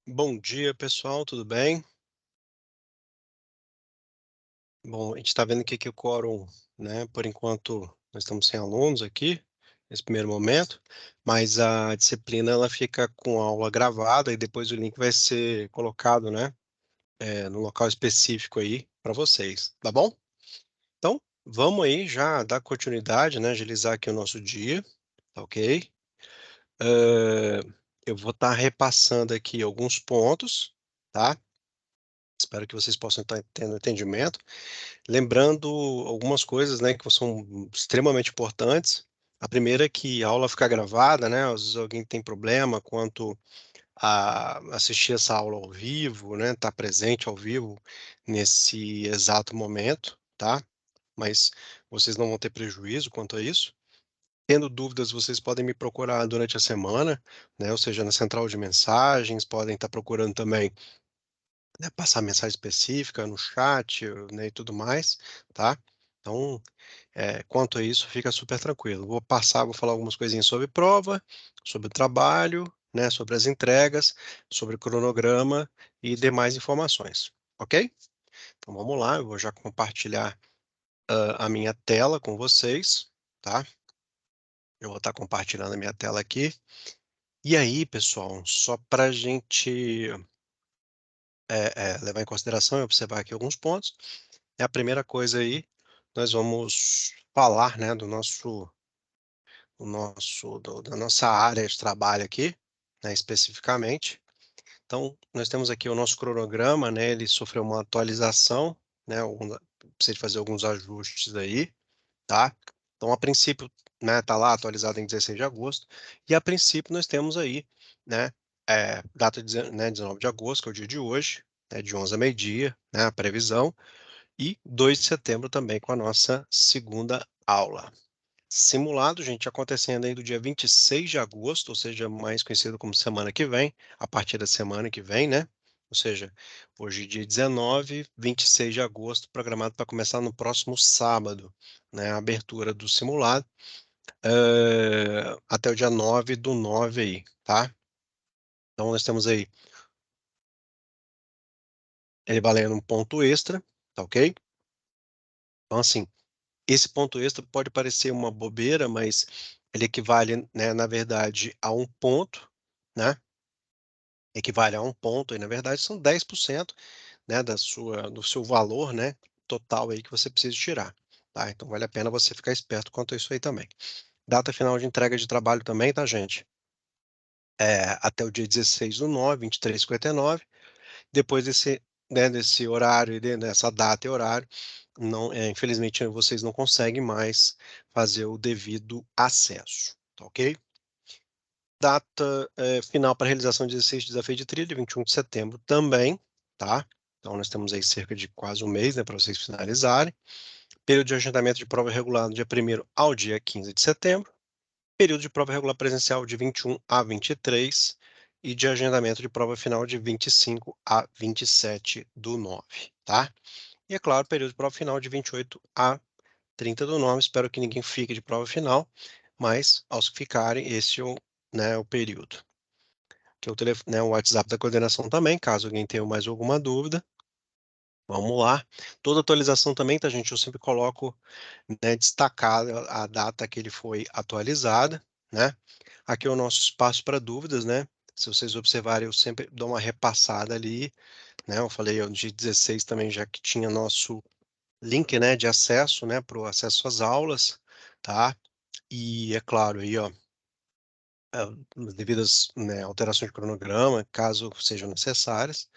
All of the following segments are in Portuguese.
Bom dia, pessoal, tudo bem? Bom, a gente está vendo aqui que o quórum, né, por enquanto nós estamos sem alunos aqui, nesse primeiro momento, mas a disciplina ela fica com a aula gravada e depois o link vai ser colocado, né, no local específico aí para vocês, tá bom? Então, vamos aí já dar continuidade, né, agilizar aqui o nosso dia, tá ok? Eh, eu vou estar repassando aqui alguns pontos, tá? Espero que vocês possam estar tendo entendimento. Lembrando algumas coisas, né, que são extremamente importantes. A primeira é que a aula fica gravada, né? Às vezes alguém tem problema quanto a assistir essa aula ao vivo, né? Estar presente ao vivo nesse exato momento, tá? Mas vocês não vão ter prejuízo quanto a isso. Tendo dúvidas, vocês podem me procurar durante a semana, né? Ou seja, na central de mensagens, podem estar procurando também, né, passar mensagem específica no chat, né, e tudo mais, tá? Então, quanto a isso, fica super tranquilo. Vou falar algumas coisinhas sobre prova, sobre o trabalho, né, sobre as entregas, sobre o cronograma e demais informações, ok? Então vamos lá, eu vou já compartilhar a minha tela com vocês, tá? Eu vou estar compartilhando a minha tela aqui. E aí, pessoal, só para a gente levar em consideração e observar aqui alguns pontos. A primeira coisa aí, nós vamos falar, né, da nossa área de trabalho aqui, né, especificamente. Então, nós temos aqui o nosso cronograma, né, ele sofreu uma atualização, né, precisa de fazer alguns ajustes aí, tá? Então, a princípio, né, tá lá atualizado em 16 de agosto, e a princípio nós temos aí, né, data de, né, 19 de agosto, que é o dia de hoje, né, de 11 a meio-dia, né, a previsão, e 2 de setembro também com a nossa segunda aula. Simulado, gente, acontecendo aí do dia 26 de agosto, ou seja, mais conhecido como semana que vem, a partir da semana que vem, né? Ou seja, hoje dia 19, 26 de agosto, programado para começar no próximo sábado, né? A abertura do simulado, até o dia 9 do 9 aí, tá? Então nós temos aí ele valendo um ponto extra, tá ok? Então assim, esse ponto extra pode parecer uma bobeira, mas ele equivale, né, na verdade, a um ponto, né? Equivale a um ponto, e na verdade são 10%, né, do seu valor, né, total aí que você precisa tirar, tá? Então vale a pena você ficar esperto quanto a isso aí também. Data final de entrega de trabalho também, tá, gente? Até o dia 16 do 9, 23h59. Depois desse horário, dessa data e horário, não, infelizmente vocês não conseguem mais fazer o devido acesso, tá ok? Data final para realização de 16 desafio de trilha, 21 de setembro também, tá? Então nós temos aí cerca de quase um mês, né, para vocês finalizarem. Período de agendamento de prova regular do dia 1º ao dia 15 de setembro. Período de prova regular presencial de 21 a 23 e de agendamento de prova final de 25 a 27 do 9, tá? E é claro, período de prova final de 28 a 30 do 9. Espero que ninguém fique de prova final, mas aos que ficarem, esse é o período. Que é né, o WhatsApp da coordenação também, caso alguém tenha mais alguma dúvida. Vamos lá. Toda atualização também, tá, gente? Eu sempre coloco, né, destacada a data que ele foi atualizada, né? Aqui é o nosso espaço para dúvidas, né? Se vocês observarem, eu sempre dou uma repassada ali, né? Eu falei no dia 16 também, já que tinha nosso link, né, de acesso, né, para o acesso às aulas, tá? E é claro, aí, ó, as devidas, né, alterações de cronograma, caso sejam necessárias,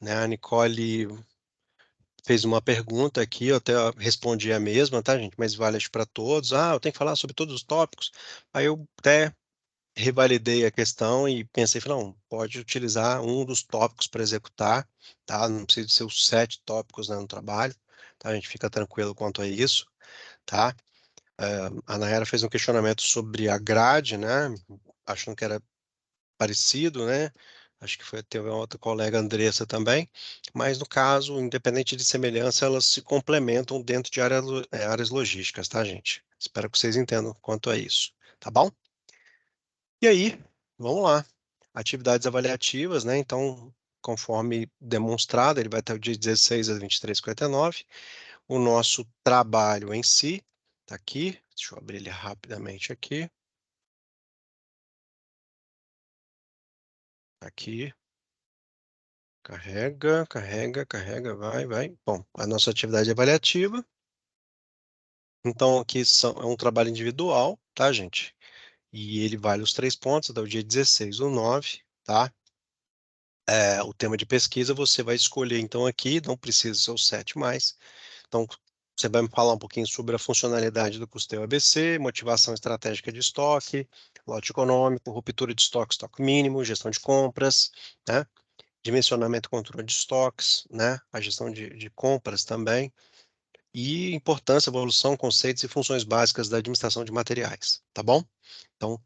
né? A Nicole fez uma pergunta aqui, eu até respondi a mesma, tá, gente? Mas vale para todos. Ah, eu tenho que falar sobre todos os tópicos. Aí eu até revalidei a questão e pensei, falei, não, pode utilizar um dos tópicos para executar, tá? Não precisa ser os 7 tópicos, né, no trabalho, tá? A gente fica tranquilo quanto a isso, tá? A Nayara fez um questionamento sobre a grade, né? Achando que era parecido, né? Acho que teve uma outra colega, Andressa, também. Mas, no caso, independente de semelhança, elas se complementam dentro de áreas logísticas, tá, gente? Espero que vocês entendam quanto a isso, tá bom? E aí, vamos lá. atividades avaliativas, né? Então, conforme demonstrado, ele vai até o dia 16 às 23h59. O nosso trabalho em si está aqui. Deixa eu abrir ele rapidamente aqui. Aqui. Carrega, carrega, carrega, vai, vai. Bom, a nossa atividade avaliativa. Então, aqui é um trabalho individual, tá, gente? E ele vale os 3 pontos, até o dia 16 ou 9, tá? O tema de pesquisa você vai escolher, então, aqui, não precisa ser o 7 mais. Então, você vai me falar um pouquinho sobre a funcionalidade do custeio ABC, motivação estratégica de estoque, lote econômico, ruptura de estoque, estoque mínimo, gestão de compras, né? Dimensionamento e controle de estoques, né? A gestão de compras também. E importância, evolução, conceitos e funções básicas da administração de materiais, tá bom? Então,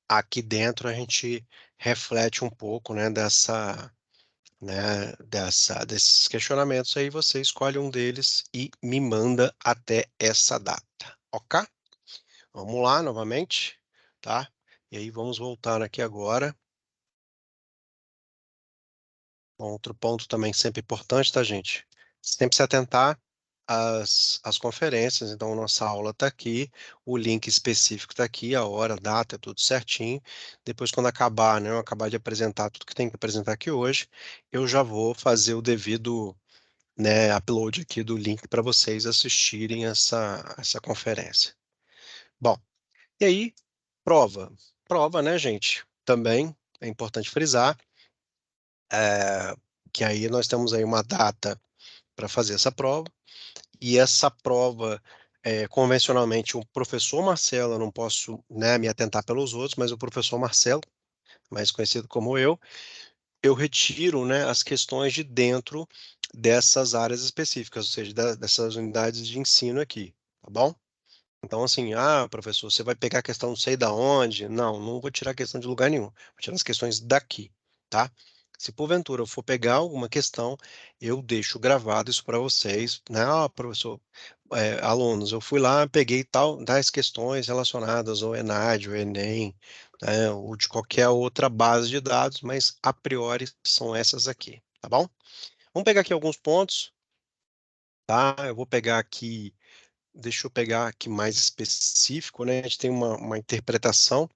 aqui dentro a gente reflete um pouco, né, desses questionamentos aí, você escolhe um deles e me manda até essa data, ok? Vamos lá novamente, tá? E aí vamos voltar aqui agora. Outro ponto também sempre importante, tá, gente? Sempre se atentar às conferências. Então, nossa aula está aqui, o link específico está aqui, a hora, a data, é tudo certinho. Depois, quando acabar, né, eu acabar de apresentar tudo que tem que apresentar aqui hoje, eu já vou fazer o devido, né, upload aqui do link para vocês assistirem essa conferência. Bom, e aí, prova. Prova, né, gente? Também é importante frisar que aí nós temos aí uma data para fazer essa prova, e essa prova, convencionalmente, o professor Marcelo, eu não posso, né, me atentar pelos outros, mas o professor Marcelo, mais conhecido como eu retiro, né, as questões de dentro dessas áreas específicas, ou seja, dessas unidades de ensino aqui, tá bom? Então, assim, professor, você vai pegar a questão não sei da onde? Não, não vou tirar a questão de lugar nenhum. Vou tirar as questões daqui, tá? Se porventura eu for pegar alguma questão, eu deixo gravado isso para vocês, né? Professor, alunos, eu fui lá, peguei tais questões relacionadas ao ENAD, ao Enem, né, ou de qualquer outra base de dados, mas a priori são essas aqui, tá bom? Vamos pegar aqui alguns pontos, tá? Eu vou pegar aqui. Deixa eu pegar aqui mais específico, né? A gente tem uma interpretação,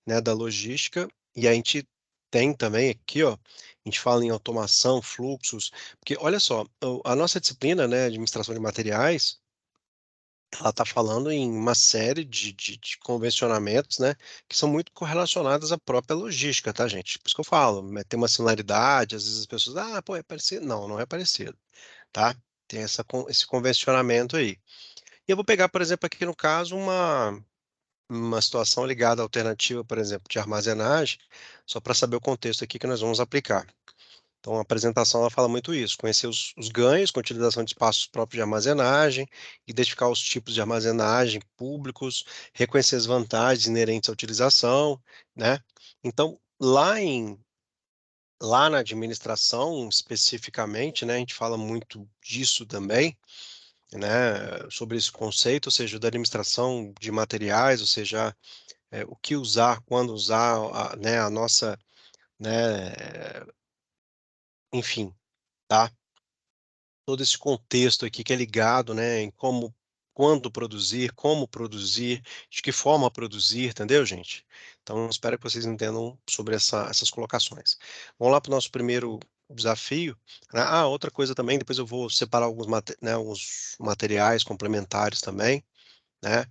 né, da logística, e a gente tem também aqui, ó, a gente fala em automação, fluxos, porque olha só, a nossa disciplina, né, administração de materiais, ela está falando em uma série de convencionamentos, né, que são muito correlacionadas à própria logística, tá, gente? Por isso que eu falo, né, tem uma similaridade, às vezes as pessoas, pô, é parecido. Não, não é parecido, tá? Tem esse convencionamento aí. E eu vou pegar, por exemplo, aqui no caso, uma situação ligada à alternativa, por exemplo, de armazenagem, só para saber o contexto aqui que nós vamos aplicar. Então, a apresentação ela fala muito isso: conhecer os ganhos com a utilização de espaços próprios de armazenagem, identificar os tipos de armazenagem públicos, reconhecer as vantagens inerentes à utilização, né? Então, lá na administração, especificamente, né, a gente fala muito disso também, né, sobre esse conceito, ou seja, da administração de materiais, ou seja, o que usar, quando usar, né, a nossa, né, enfim, tá? Todo esse contexto aqui que é ligado, né, em quando produzir, como produzir, de que forma produzir, entendeu, gente? Então, espero que vocês entendam sobre essas colocações. Vamos lá para o nosso primeiro desafio, né? Outra coisa também, depois eu vou separar alguns materiais complementares também, né,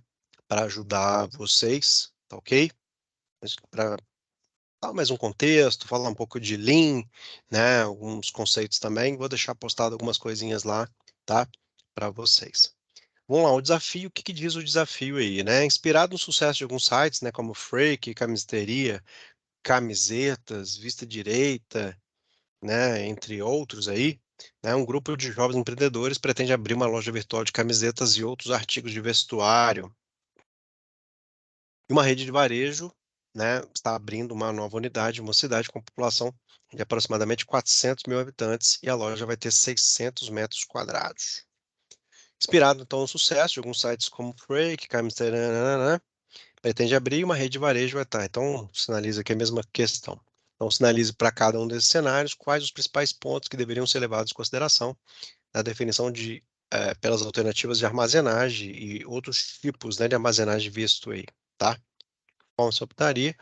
para ajudar vocês, tá ok? Para dar mais um contexto, falar um pouco de Lean, né, alguns conceitos também. Vou deixar postado algumas coisinhas lá, tá, para vocês. Vamos lá, o desafio, o que que diz o desafio aí, né? Inspirado no sucesso de alguns sites, né, como Freak, Camiseteria, Camisetas, Vista Direita, né, entre outros aí, né, um grupo de jovens empreendedores pretende abrir uma loja virtual de camisetas e outros artigos de vestuário. E uma rede de varejo, né, está abrindo uma nova unidade, uma cidade com população de aproximadamente 400 mil habitantes, e a loja vai ter 600 metros quadrados. Inspirado, então, no sucesso de alguns sites como Freak, Camster, pretende abrir uma rede de varejo vai estar. Então, sinaliza aqui a mesma questão. Então, sinalize para cada um desses cenários quais os principais pontos que deveriam ser levados em consideração na definição pelas alternativas de armazenagem e outros tipos, né, de armazenagem visto aí, tá? Como você optaria?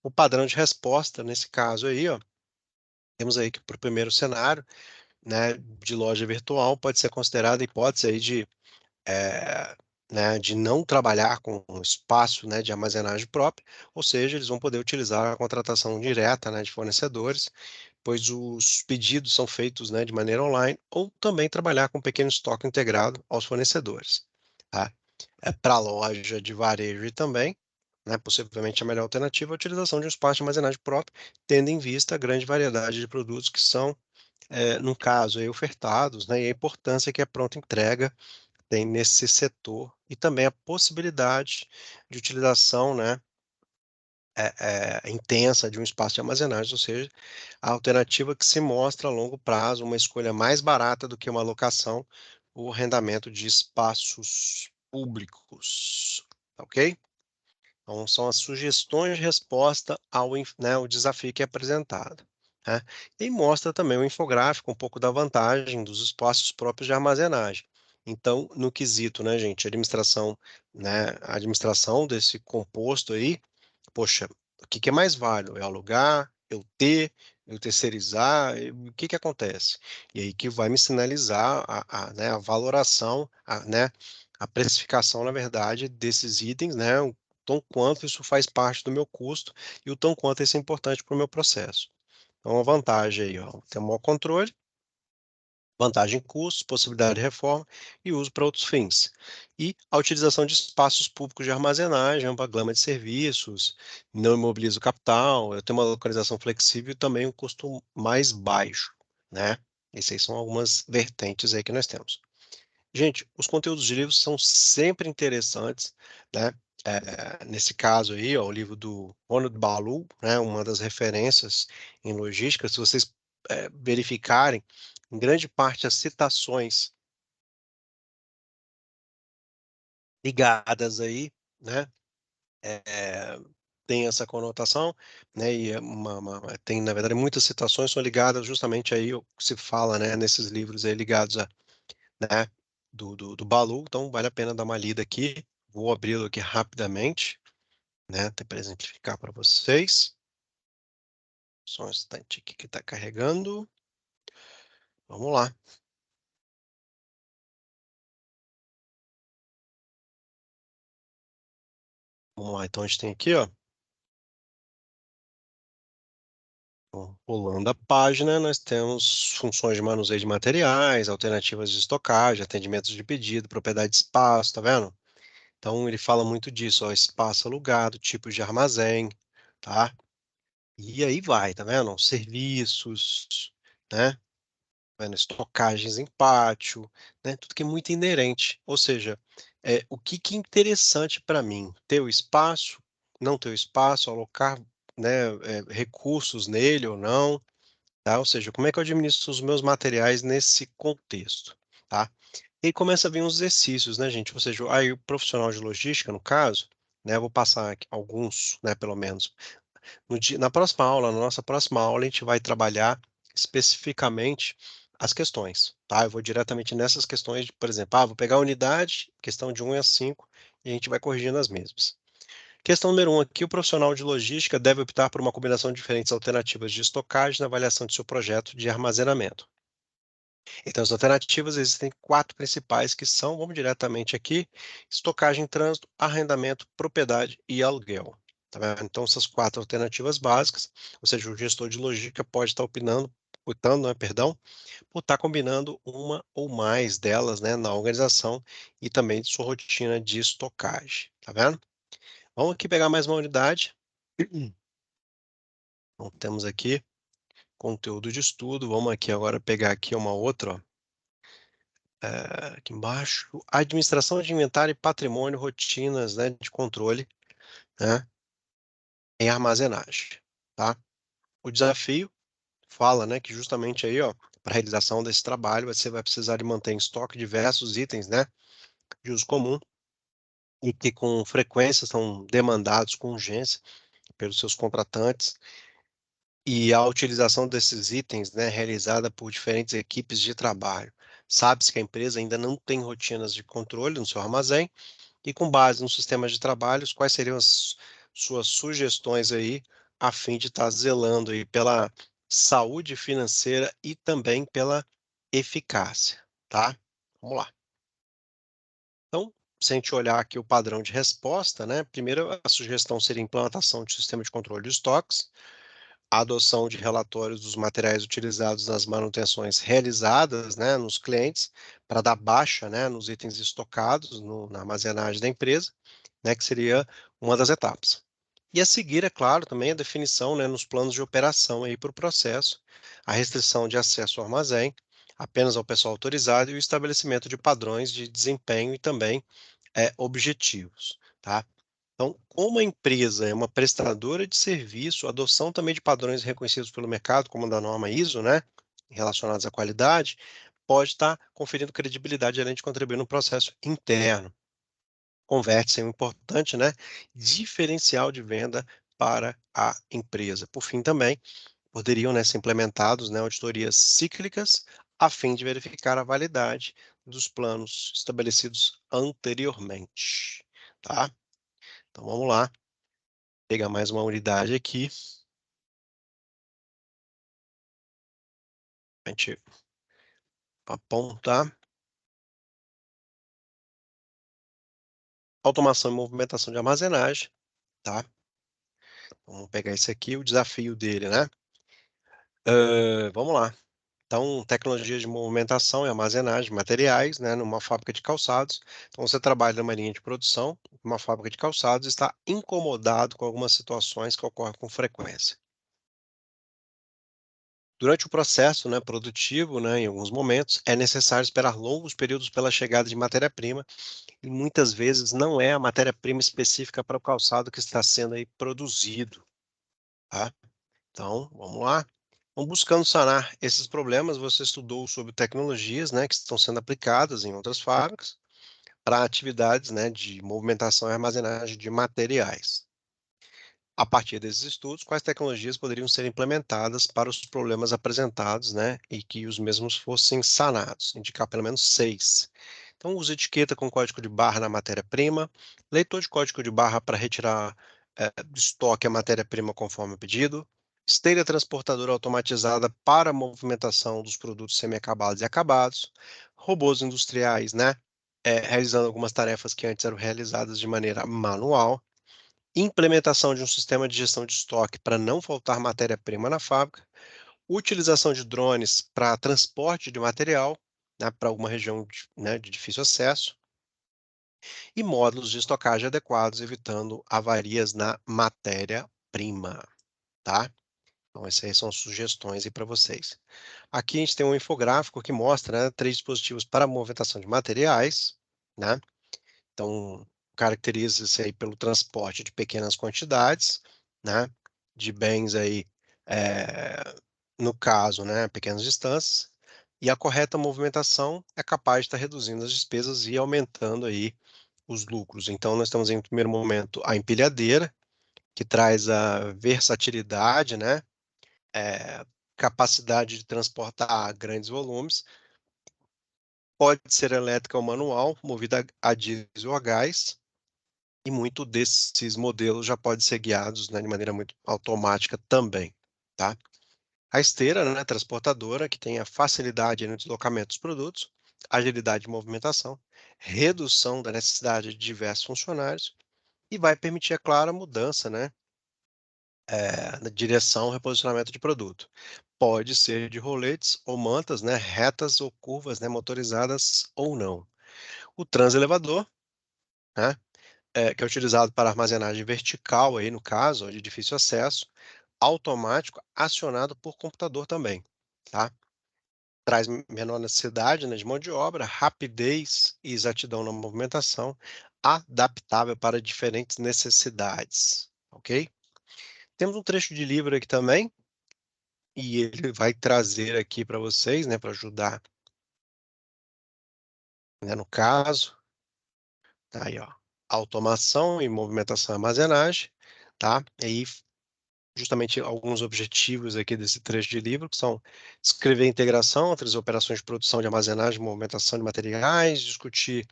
O padrão de resposta, nesse caso aí, ó, temos aí que para o primeiro cenário, né, de loja virtual, pode ser considerada a hipótese aí eh, de não trabalhar com um espaço, né, de armazenagem própria, ou seja, eles vão poder utilizar a contratação direta, né, de fornecedores, pois os pedidos são feitos, né, de maneira online, ou também trabalhar com um pequeno estoque integrado aos fornecedores, tá? Para a loja de varejo e também, né, possivelmente a melhor alternativa é a utilização de um espaço de armazenagem próprio, tendo em vista a grande variedade de produtos que são, no caso, aí, ofertados, né, e a importância que a pronta entrega tem nesse setor, e também a possibilidade de utilização, né, intensa de um espaço de armazenagem, ou seja, a alternativa que se mostra a longo prazo uma escolha mais barata do que uma locação ou arrendamento de espaços públicos, tá ok? Então, são as sugestões de resposta ao desafio que é apresentado, né? E mostra também o infográfico, um pouco da vantagem dos espaços próprios de armazenagem. Então, no quesito, né, gente, administração, né, a administração desse composto aí, poxa, o que que é mais válido? É alugar, eu terceirizar? O que que acontece? E aí que vai me sinalizar né, a valoração, né, a precificação, na verdade, desses itens, né, o tão quanto isso faz parte do meu custo e o tão quanto isso é importante para o meu processo. Então, a vantagem aí, ó, ter um maior controle, vantagem em custos, possibilidade de reforma e uso para outros fins. E a utilização de espaços públicos de armazenagem, ampla gama de serviços, não imobiliza o capital, eu tenho uma localização flexível e também um custo mais baixo, né? Essas aí são algumas vertentes aí que nós temos. Gente, os conteúdos de livros são sempre interessantes, né? Nesse caso aí, ó, o livro do Ronald Ballou, né, uma das referências em logística, se vocês verificarem, em grande parte as citações ligadas aí, né, eh, tem essa conotação, né, e tem, na verdade, muitas citações são ligadas justamente aí, o que se fala, né, nesses livros aí ligados né, do Balu, então vale a pena dar uma lida aqui. Vou abri-lo aqui rapidamente, né, até para exemplificar para vocês. Só um instante aqui que está carregando. Vamos lá. Vamos lá, então a gente tem aqui, ó, pulando a página, nós temos funções de manuseio de materiais, alternativas de estocagem, atendimentos de pedido, propriedade de espaço, tá vendo? Então ele fala muito disso, ó, espaço alugado, tipos de armazém, tá? E aí vai, tá vendo? Serviços, né? Vendo estocagens em pátio, né, tudo que é muito inerente. Ou seja, o que que é interessante para mim? Ter o espaço, não ter o espaço, alocar, né, recursos nele ou não, tá? Ou seja, como é que eu administro os meus materiais nesse contexto, tá? E aí começa a vir uns exercícios, né, gente? Ou seja, aí o profissional de logística, no caso, né, eu vou passar aqui alguns, né, pelo menos, na próxima aula, na nossa próxima aula, a gente vai trabalhar especificamente as questões, tá? Eu vou diretamente nessas questões, por exemplo, vou pegar a unidade, questão de 1 a 5, e a gente vai corrigindo as mesmas. Questão número 1 aqui, o profissional de logística deve optar por uma combinação de diferentes alternativas de estocagem na avaliação de seu projeto de armazenamento. Então, as alternativas existem 4 principais que são, vamos diretamente aqui, estocagem em trânsito, arrendamento, propriedade e aluguel. Tá vendo? Então, essas 4 alternativas básicas, ou seja, o gestor de logística pode estar optando, né, perdão, por estar combinando uma ou mais delas, né, na organização e também de sua rotina de estocagem. Tá vendo? Vamos aqui pegar mais uma unidade. Então, temos aqui conteúdo de estudo. Vamos aqui agora pegar aqui uma outra, ó. Aqui embaixo, administração de inventário e patrimônio, rotinas, né, de controle, né, em armazenagem, tá? O desafio fala, né, que justamente aí, ó, para a realização desse trabalho, você vai precisar de manter em estoque diversos itens, né, de uso comum e que com frequência são demandados com urgência pelos seus contratantes e a utilização desses itens, né, realizada por diferentes equipes de trabalho. Sabe-se que a empresa ainda não tem rotinas de controle no seu armazém e com base nos sistemas de trabalhos, quais seriam as suas sugestões aí, a fim de estar zelando aí pela saúde financeira e também pela eficácia, tá? Vamos lá. Então, se a gente olhar aqui o padrão de resposta, né, primeiro a sugestão seria a implantação de sistema de controle de estoques, a adoção de relatórios dos materiais utilizados nas manutenções realizadas, né, nos clientes, para dar baixa, né, nos itens estocados na armazenagem da empresa, né, que seria uma das etapas. E a seguir, é claro, também a definição, né, nos planos de operação aí para o processo, a restrição de acesso ao armazém, apenas ao pessoal autorizado e o estabelecimento de padrões de desempenho e também objetivos, tá? Então, como a empresa é uma prestadora de serviço, a adoção também de padrões reconhecidos pelo mercado, como da norma ISO, né, relacionados à qualidade, pode estar conferindo credibilidade além de contribuir no processo interno. Converte-se em um importante, né, diferencial de venda para a empresa. Por fim, também poderiam, né, ser implementados, né, auditorias cíclicas a fim de verificar a validade dos planos estabelecidos anteriormente, tá? Então vamos lá, pegar mais uma unidade aqui, a gente apontar. Automação e movimentação de armazenagem, tá? Vamos pegar esse aqui, o desafio dele, né? Vamos lá. Então, tecnologia de movimentação e armazenagem de materiais, né, numa fábrica de calçados. Então, você trabalha numa linha de produção, numa fábrica de calçados, e está incomodado com algumas situações que ocorrem com frequência. Durante o processo, né, produtivo, né, em alguns momentos, é necessário esperar longos períodos pela chegada de matéria-prima, e muitas vezes não é a matéria-prima específica para o calçado que está sendo aí produzido, tá? Então, vamos lá. Então, buscando sanar esses problemas, você estudou sobre tecnologias, né, que estão sendo aplicadas em outras fábricas para atividades, né, de movimentação e armazenagem de materiais. A partir desses estudos, quais tecnologias poderiam ser implementadas para os problemas apresentados, né, e que os mesmos fossem sanados? Indicar pelo menos 6. Então, usa etiqueta com código de barra na matéria-prima, leitor de código de barra para retirar do estoque a matéria-prima conforme o pedido, esteira transportadora automatizada para a movimentação dos produtos semi-acabados e acabados, robôs industriais, né, realizando algumas tarefas que antes eram realizadas de maneira manual, implementação de um sistema de gestão de estoque para não faltar matéria-prima na fábrica, utilização de drones para transporte de material, né, para alguma região né, de difícil acesso, e módulos de estocagem adequados, evitando avarias na matéria-prima, tá? Então, essas aí são sugestões aí para vocês. Aqui a gente tem um infográfico que mostra, né, 3 dispositivos para movimentação de materiais, né? Então, caracteriza-se aí pelo transporte de pequenas quantidades, né, de bens aí, no caso, né, pequenas distâncias, e a correta movimentação é capaz de estar reduzindo as despesas e aumentando aí os lucros. Então, nós temos em primeiro momento a empilhadeira, que traz a versatilidade, né, capacidade de transportar grandes volumes, pode ser elétrica ou manual, movida a diesel ou a gás, e muito desses modelos já podem ser guiados, né, de maneira muito automática também, tá? A esteira, né, transportadora, que tem a facilidade no deslocamento dos produtos, agilidade de movimentação, redução da necessidade de diversos funcionários e vai permitir, é claro, a mudança, né, na direção, reposicionamento de produto. Pode ser de roletes ou mantas, né, retas ou curvas, né, motorizadas ou não. O transelevador, né, que é utilizado para armazenagem vertical, aí no caso, de difícil acesso, automático, acionado por computador também, tá? Traz menor necessidade, né, de mão de obra, rapidez e exatidão na movimentação, adaptável para diferentes necessidades, ok? Temos um trecho de livro aqui também, e ele vai trazer aqui para vocês, né, para ajudar, né, no caso, tá aí, ó, automação e movimentação e armazenagem, tá? E aí justamente alguns objetivos aqui desse trecho de livro, que são descrever a integração entre as operações de produção, de armazenagem e movimentação de materiais, discutir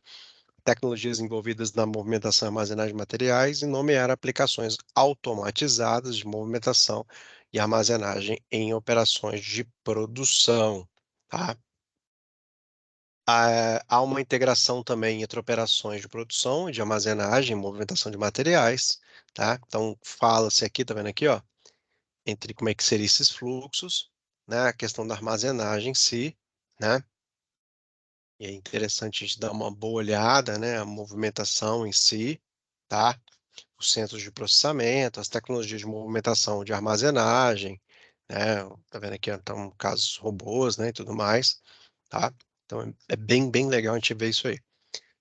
tecnologias envolvidas na movimentação e armazenagem de materiais e nomear aplicações automatizadas de movimentação e armazenagem em operações de produção, tá? Há uma integração também entre operações de produção e de armazenagem e movimentação de materiais, tá? Então, fala-se aqui, tá vendo aqui, ó, entre como é que seriam esses fluxos, né? A questão da armazenagem em si, né? E é interessante a gente dar uma boa olhada, né? A movimentação em si, tá? Os centros de processamento, as tecnologias de movimentação de armazenagem, né? Tá vendo aqui, então, casos robôs, né? E tudo mais, tá? Então, é bem legal a gente ver isso aí.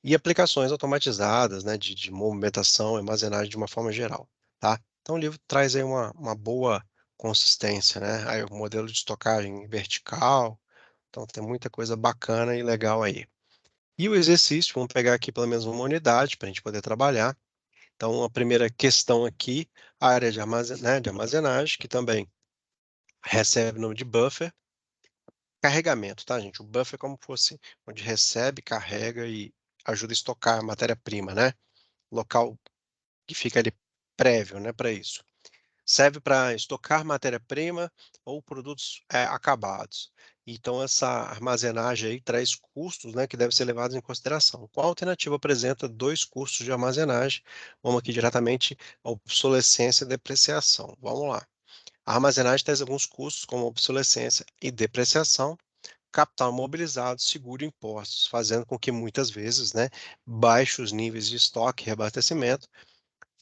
E aplicações automatizadas, né? De movimentação e armazenagem de uma forma geral, tá? Então, o livro traz aí uma boa consistência, né? Aí, o modelo de estocagem vertical, então tem muita coisa bacana e legal aí. E o exercício, vamos pegar aqui pelo menos uma unidade para a gente poder trabalhar. Então, a primeira questão aqui, a área de armazenagem, que também recebe o nome de buffer. Carregamento, tá, gente? O buffer é como fosse onde recebe, carrega e ajuda a estocar a matéria-prima, né? Local que fica ali prévio, né, para isso. Serve para estocar matéria-prima ou produtos acabados. Então, essa armazenagem aí traz custos, né, que devem ser levados em consideração. Qual alternativa apresenta dois custos de armazenagem? Vamos aqui diretamente a obsolescência e depreciação. Vamos lá. A armazenagem traz alguns custos, como obsolescência e depreciação, capital mobilizado, seguro e impostos, fazendo com que muitas vezes, né, baixos níveis de estoque e reabastecimento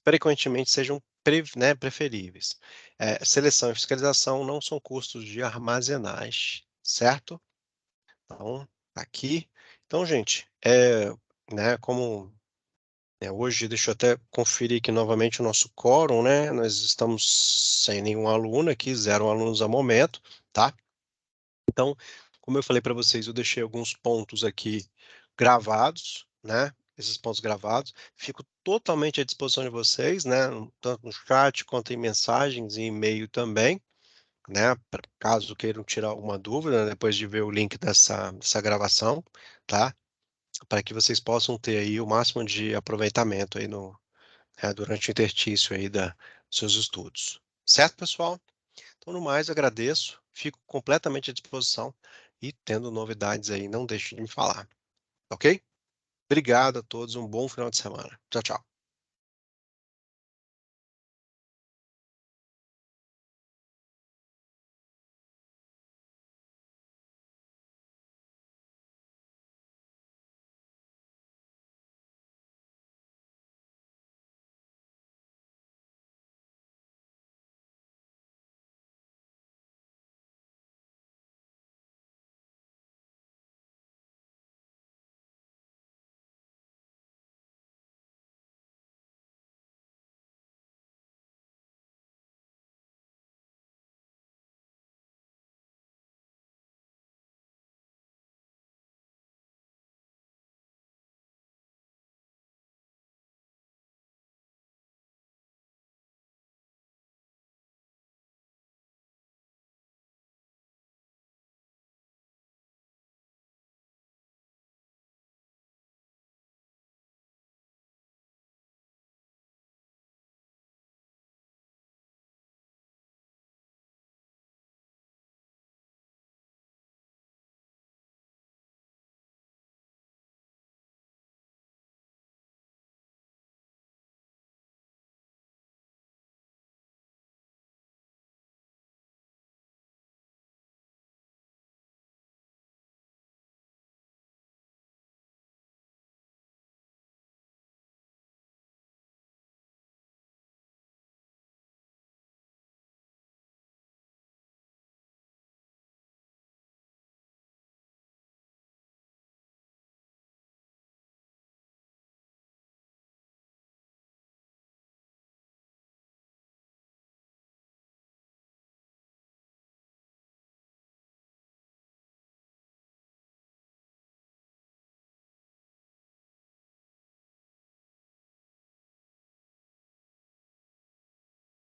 frequentemente sejam né, preferíveis. Seleção e fiscalização não são custos de armazenagem, certo? Então, tá aqui. Então, gente, né, como hoje, deixa eu até conferir aqui novamente o nosso quórum, né? Nós estamos sem nenhum aluno aqui, 0 alunos ao momento, tá? Então, como eu falei para vocês, eu deixei alguns pontos aqui gravados, né? Esses pontos gravados. Fico totalmente à disposição de vocês, né? Tanto no chat quanto em mensagens e e-mail também, né? Caso queiram tirar alguma dúvida, né, depois de ver o link dessa gravação, tá? Para que vocês possam ter aí o máximo de aproveitamento aí durante o interstício aí dos seus estudos. Certo, pessoal? Então, no mais, agradeço, fico completamente à disposição e tendo novidades aí, não deixe de me falar, ok? Obrigado a todos, um bom final de semana. Tchau, tchau.